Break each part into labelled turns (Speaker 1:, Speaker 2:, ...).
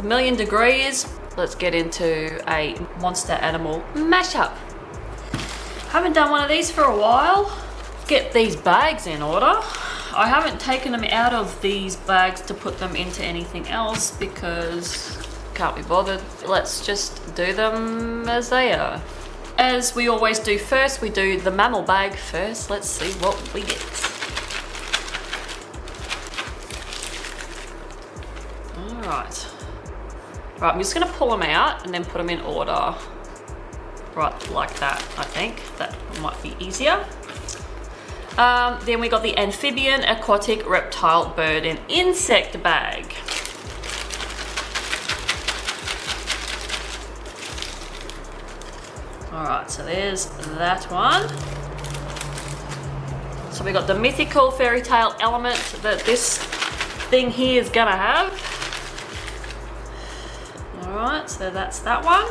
Speaker 1: million degrees, let's get into a monster animal mashup. Haven't done one of these for a while. Get these bags in order. I haven't taken them out of these bags to put them into anything else because can't be bothered. Let's just do them as they are. As we always do first, we do the mammal bag first. Let's see what we get. Alright. Right, I'm just going to pull them out and then put them in order. Right, like that, I think. That might be easier. Then we got the amphibian, aquatic, reptile, bird, and insect bag. Alright, so there's that one. So we got the mythical fairy tale element that this thing here is gonna have. Alright, so that's that one.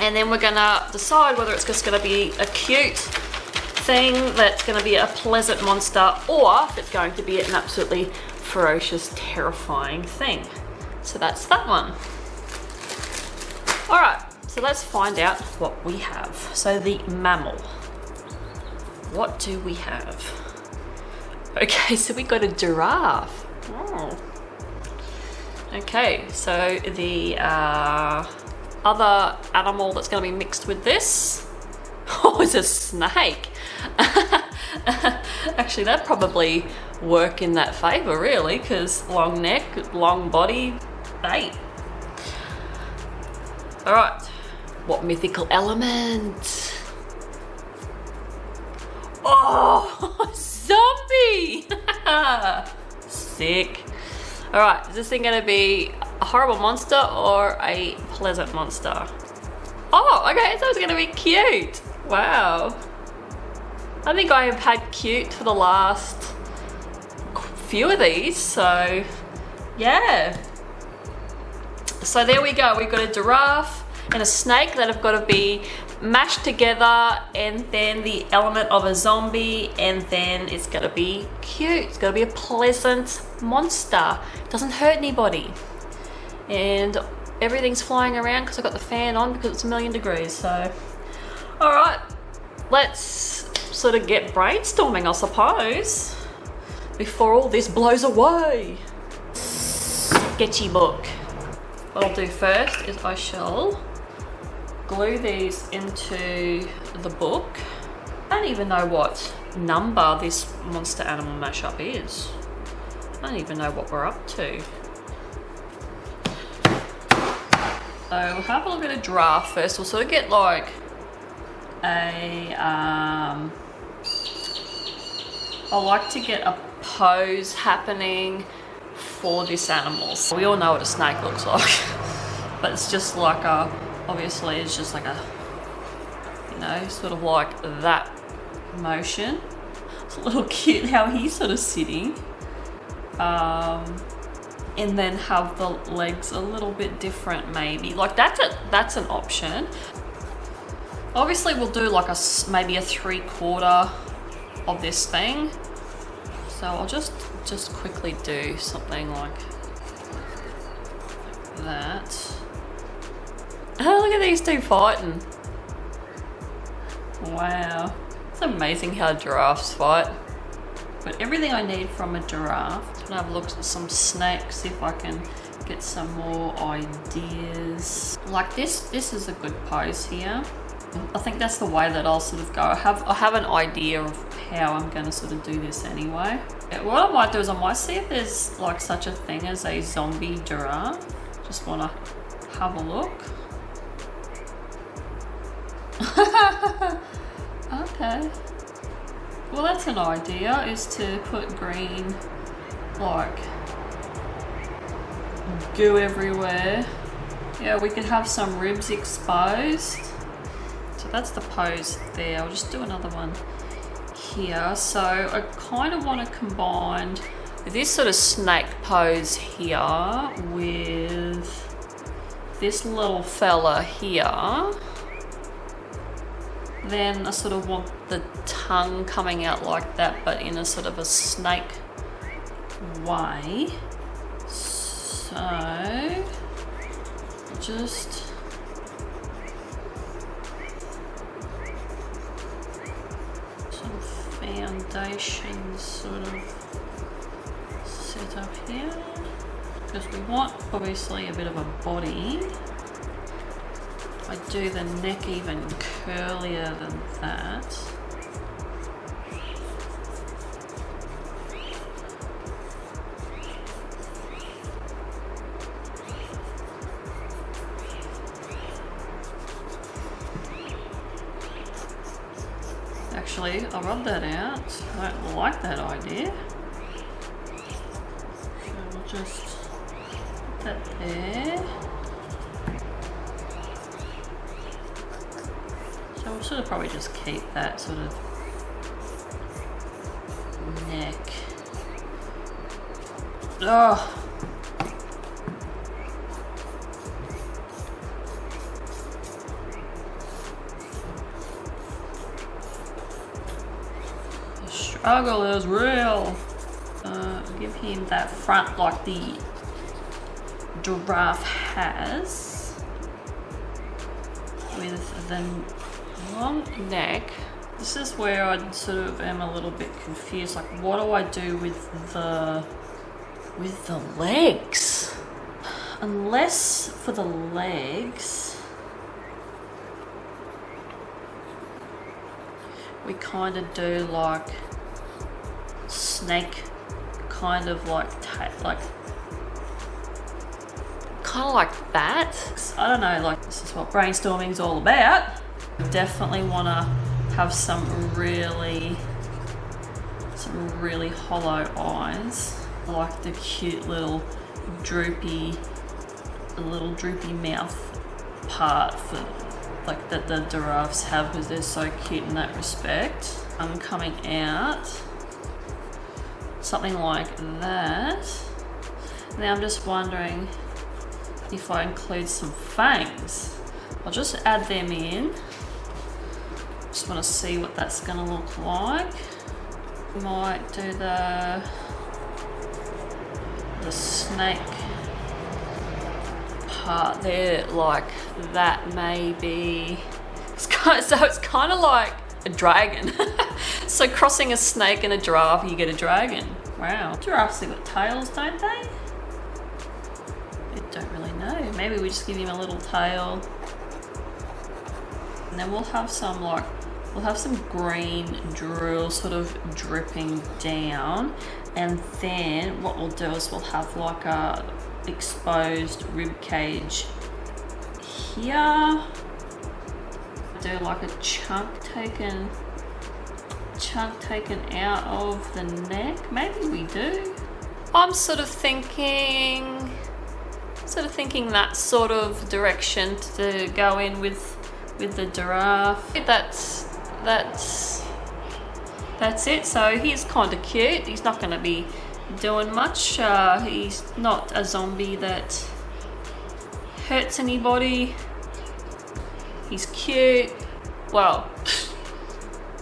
Speaker 1: And then we're gonna decide whether it's just gonna be a cute thing that's gonna be a pleasant monster or if it's going to be an absolutely ferocious, terrifying thing. So that's that one. All right, so let's find out what we have. So the mammal. What do we have? Okay, so we got a giraffe. Oh. Okay, so the other animal that's going to be mixed with this, oh, is a snake. Actually, that'd probably work in that favor, really, because long neck, long body, bait. All right, what mythical element? Oh, zombie! Sick. All right, is this thing gonna be a horrible monster or a pleasant monster? Oh, okay, so it's gonna be cute. Wow. I think I have had cute for the last few of these, so yeah. So there we go, we've got a giraffe and a snake that have got to be mashed together, and then the element of a zombie, and then it's going to be cute. It's going to be a pleasant monster. It doesn't hurt anybody. And everything's flying around because I've got the fan on because it's 1,000,000 degrees. So, all right, let's sort of get brainstorming, I suppose, before all this blows away. Sketchy book. What I'll do first is I shall glue these into the book. I don't even know what number this monster animal mashup is. I don't even know what we're up to. So we'll have a look at a giraffe first. We'll sort of get like a, I like to get a pose happening for this animal. So we all know what a snake looks like, but it's just like a, obviously it's just like a, you know, sort of like that motion. It's a little cute how he's sort of sitting. And then have the legs a little bit different maybe. Like that's an option. Obviously we'll do like maybe a 3/4 of this thing. So I'll just quickly do something like that. Oh, look at these two fighting. Wow. It's amazing how giraffes fight. But everything I need from a giraffe. I'm gonna have a look at some snakes, see if I can get some more ideas. Like this is a good pose here. I think that's the way that I'll sort of go. I have an idea of how I'm gonna sort of do this anyway. What I might do is I might see if there's like such a thing as a zombie giraffe. Just wanna have a look. Okay. Well, that's an idea, is to put green, like, goo everywhere. Yeah, we could have some ribs exposed. So that's the pose there. I'll just do another one here. So I kind of want to combine this sort of snake pose here with this little fella here. Then I sort of want the tongue coming out like that, but in a sort of a snake way. So just some foundation sort of set up here, because we want obviously a bit of a body. I do the neck even curlier than that. Actually, I'll rub that out. I don't like that idea. So we'll just put that there. So we'll sort of probably just keep that sort of neck. Oh. The struggle is real. Give him that front like the giraffe has, with the long neck. This is where I sort of am a little bit confused. Like, what do I do with the legs? Unless for the legs, we kind of do like snake, kind of like kind of like that. I don't know, like, this is what brainstorming's all about. Definitely want to have some really hollow eyes. I like the cute little droopy mouth part for like that the giraffes have, because they're so cute in that respect. Coming out something like that. Now I'm just wondering if I include some fangs. I'll just add them in. Just want to see what that's going to look like. Might do the snake part there, like that maybe. So it's kind of like a dragon. So crossing a snake and a giraffe, you get a dragon. Wow. Giraffes have got tails, don't they? I don't really know. Maybe we just give him a little tail. And then we'll have some green drill sort of dripping down. And then what we'll do is we'll have like a exposed rib cage here. Do like a chunk taken out of the neck. Maybe we do. I'm sort of thinking that sort of direction to go in with the giraffe. That's it. So he's kind of cute. He's not going to be doing much. He's not a zombie that hurts anybody. He's cute. Well,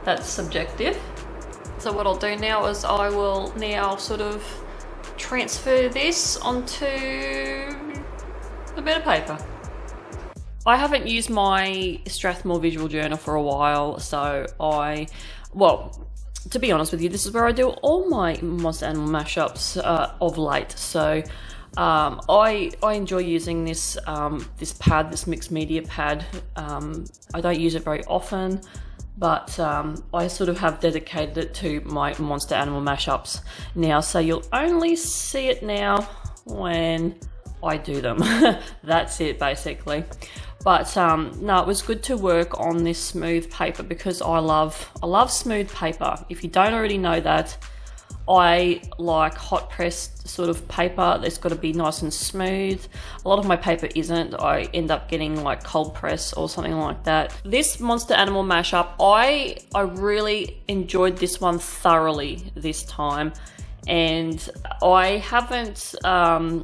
Speaker 1: that's subjective. So what I'll do now is I will now sort of transfer this onto a bit of paper. I haven't used my Strathmore visual journal for a while, so to be honest with you, this is where I do all my monster animal mashups of late. So I enjoy using this pad, this mixed media pad. I don't use it very often, but I sort of have dedicated it to my monster animal mashups now. So you'll only see it now when I do them. That's it, basically. But no, it was good to work on this smooth paper because I love smooth paper. If you don't already know that, I like hot pressed sort of paper. It's got to be nice and smooth. A lot of my paper isn't. I end up getting like cold press or something like that. This monster animal mashup, I really enjoyed this one thoroughly this time. And I haven't,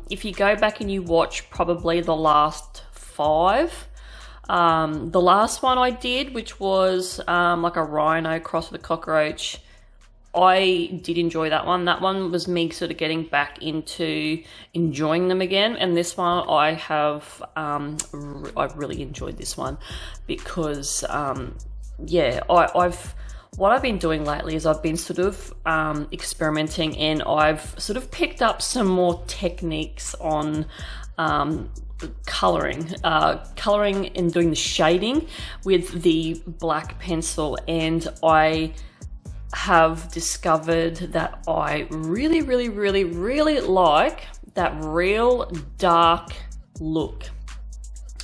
Speaker 1: if you go back and you watch probably the last 5, the last one I did, which was like a rhino crossed with a cockroach, I did enjoy that one. That one was me sort of getting back into enjoying them again. And this one I have, I really enjoyed this one because, yeah, what I've been doing lately is I've been sort of experimenting, and I've sort of picked up some more techniques on coloring and doing the shading with the black pencil. And I have discovered that I really like that real dark look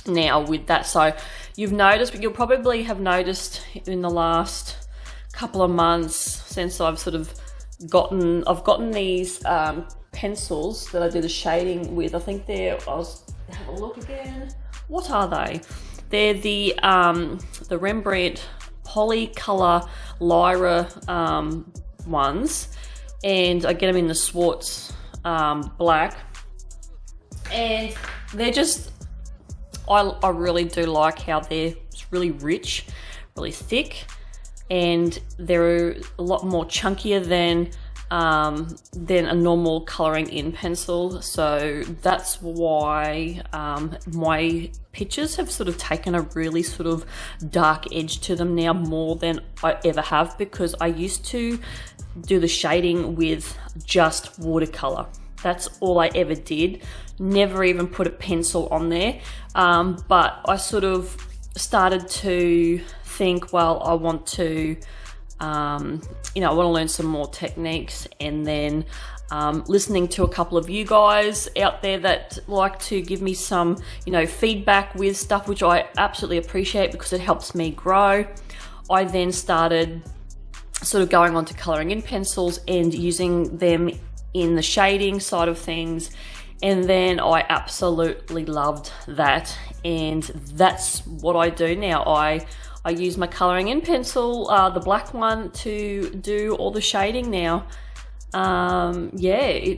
Speaker 1: now with that. So you've noticed, but you'll probably have noticed in the last couple of months since I've sort of gotten these pencils that I do the shading with. I think I'll have a look again. What are they? They're the Rembrandt Polycolor Lyra ones, and I get them in the Swartz black, and they're just, I really do like how they're really rich, really thick, and they're a lot more chunkier than a normal colouring in pencil. So that's why my pictures have sort of taken a really sort of dark edge to them now, more than I ever have, because I used to do the shading with just watercolour. That's all I ever did, never even put a pencil on there. But I sort of started to think, well, I want to you know, I want to learn some more techniques, and then listening to a couple of you guys out there that like to give me some, you know, feedback with stuff, which I absolutely appreciate because it helps me grow. I then started sort of going on to colouring in pencils and using them in the shading side of things, and then I absolutely loved that, and that's what I do now. I use my colouring in pencil, the black one, to do all the shading now. Yeah,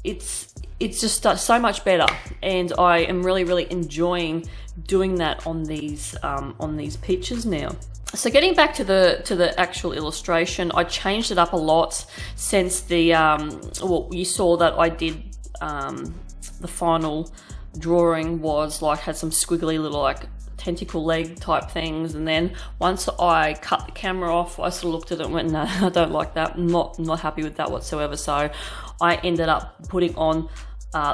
Speaker 1: it's just so much better, and I am really enjoying doing that on these pictures now. So getting back to the actual illustration, I changed it up a lot since the well, you saw that I did the final drawing was like, had some squiggly little like tentacle leg type things, and then once I cut the camera off, I sort of looked at it and went, no, I don't like that. I'm not happy with that whatsoever. So I ended up putting on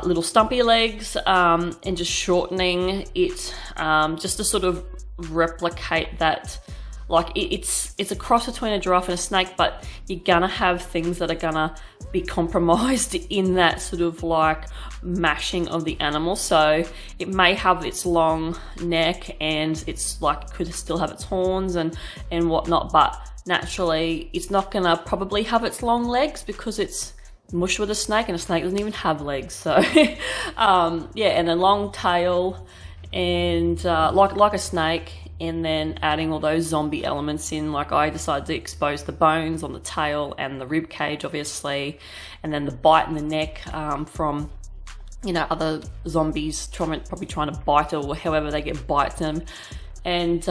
Speaker 1: little stumpy legs and just shortening it just to sort of replicate that. Like it's a cross between a giraffe and a snake, but you're gonna have things that are gonna be compromised in that sort of like mashing of the animal. So it may have its long neck, and it's like, could still have its horns and whatnot, but naturally it's not gonna probably have its long legs because it's mush with a snake, and a snake doesn't even have legs. So yeah, and a long tail, and like a snake, and then adding all those zombie elements in. Like I decided to expose the bones on the tail and the rib cage, obviously, and then the bite in the neck from, you know, other zombies probably trying to bite it, or however they get bite them. And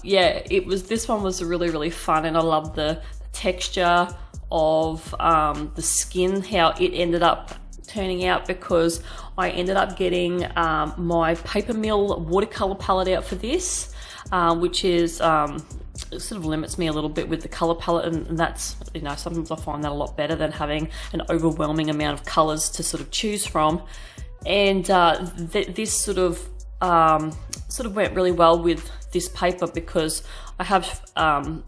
Speaker 1: yeah, this one was really fun, and I love the texture of the skin, how it ended up turning out, because I ended up getting my Paper Mill watercolor palette out for this, which is it sort of limits me a little bit with the color palette, and that's, you know, sometimes I find that a lot better than having an overwhelming amount of colors to sort of choose from. And this sort of went really well with this paper, because I have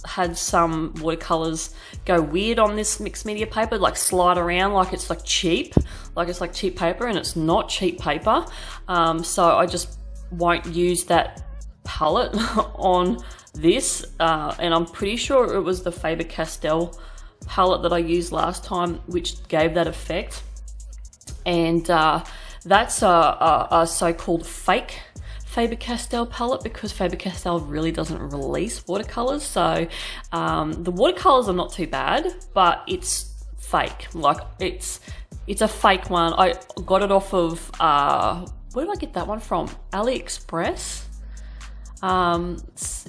Speaker 1: had some watercolors go weird on this mixed media paper, like slide around like it's like cheap, cheap paper, and it's not cheap paper. So I just won't use that palette on this, and I'm pretty sure it was the Faber Castell palette that I used last time which gave that effect. And that's a so-called fake Faber Castell palette, because Faber Castell really doesn't release watercolors. So the watercolors are not too bad, but it's fake. Like it's a fake one. I got it off of where did I get that one from? AliExpress.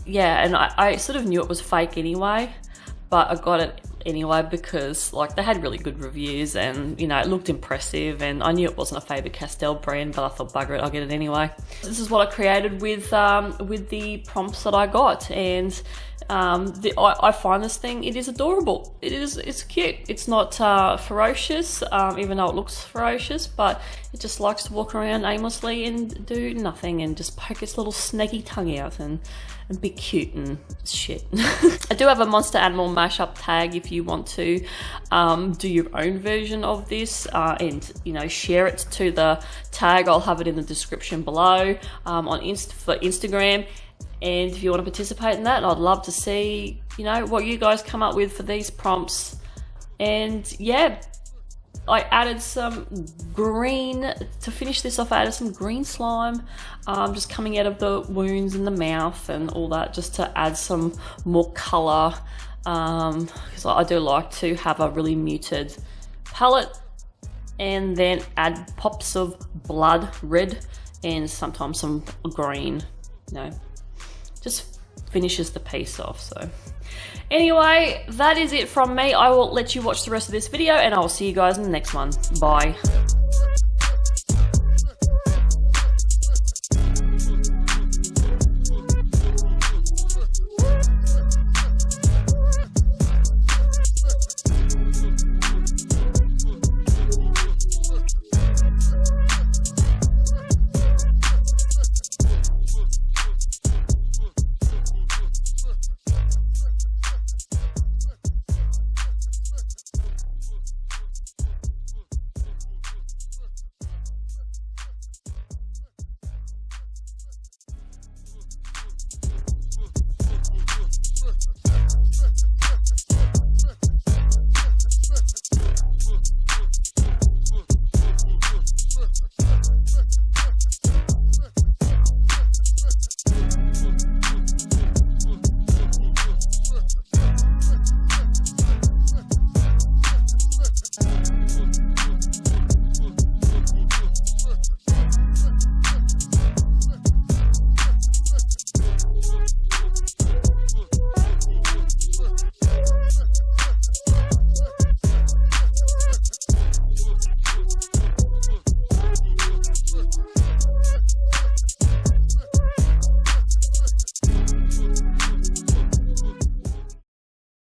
Speaker 1: Yeah, and I sort of knew it was fake anyway, but I got it anyway, because like they had really good reviews, and you know, it looked impressive, and I knew it wasn't a Faber Castell brand, but I thought bugger it, I'll get it anyway. This is what I created with the prompts that I got, and I find this thing, it is adorable. It's cute. It's not ferocious, even though it looks ferocious, but it just likes to walk around aimlessly and do nothing and just poke its little snaky tongue out and be cute and shit. I do have a monster animal mashup tag if you want to do your own version of this and you know, share it to the tag. I'll have it in the description below for Instagram. And if you want to participate in that, I'd love to see, you know, what you guys come up with for these prompts. And yeah, I added some green, to finish this off, I added some green slime, just coming out of the wounds in the mouth and all that, just to add some more color, because I do like to have a really muted palette, and then add pops of blood red and sometimes some green, you know. Just finishes the piece off. So anyway, that is it from me. I will let you watch the rest of this video, and I will see you guys in the next one. Bye.